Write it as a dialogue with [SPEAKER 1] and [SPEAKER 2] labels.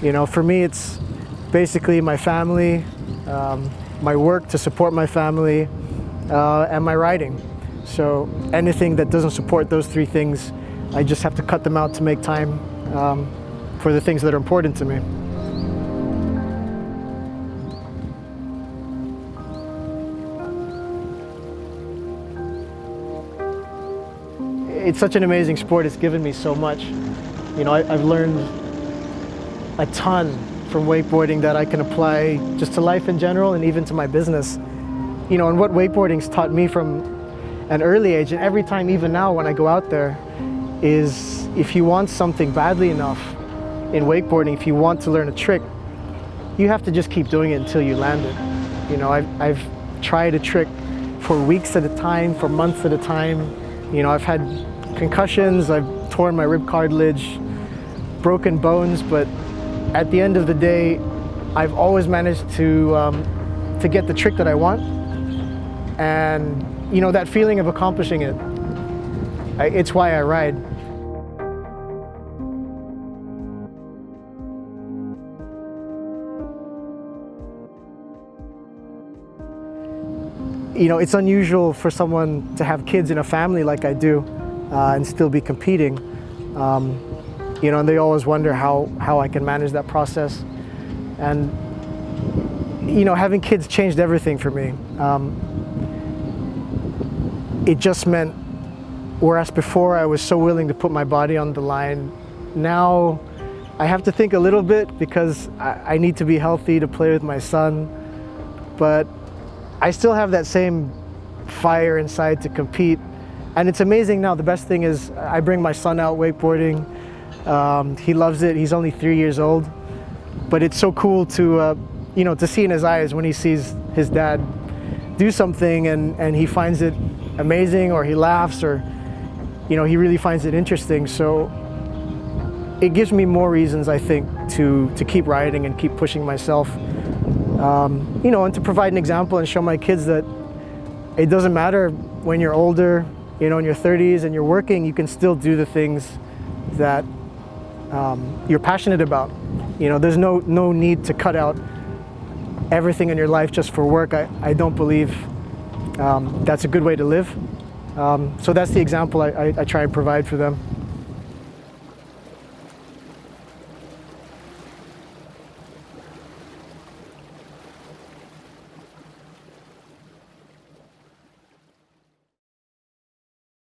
[SPEAKER 1] You know, for me, it's basically my family, my work to support my family, and my riding. So anything that doesn't support those three things, I just have to cut them out to make time for the things that are important to me. It's such an amazing sport. It's given me so much. You know, I've learned a ton from wakeboarding that I can apply just to life in general and even to my business. You know, and what wakeboarding's taught me from an early age, and every time, even now when I go out there, is if you want something badly enough in wakeboarding, if you want to learn a trick, you have to just keep doing it until you land it. You know, I've tried a trick for weeks at a time, for months at a time. You know, I've had concussions, I've torn my rib cartilage, broken bones, but at the end of the day, I've always managed to get the trick that I want. And, you know, that feeling of accomplishing it, it's why I ride. You know, it's unusual for someone to have kids in a family like I do and still be competing. You know, and they always wonder how I can manage that process. And, you know, having kids changed everything for me. It just meant, whereas before I was so willing to put my body on the line, now I have to think a little bit because I need to be healthy to play with my son. But I still have that same fire inside to compete. And it's amazing now. The best thing is I bring my son out wakeboarding. He loves it. He's only 3 years old. But it's so cool to, you know, to see in his eyes when he sees his dad do something and he finds it amazing, or he laughs, or, you know, he really finds it interesting. So it gives me more reasons, I think, to keep riding and keep pushing myself. You know, and to provide an example and show my kids that it doesn't matter when you're older, you know, in your 30s and you're working, you can still do the things that you're passionate about. You know, there's no need to cut out everything in your life just for work. I don't believe that's a good way to live. So that's the example I try and provide for them.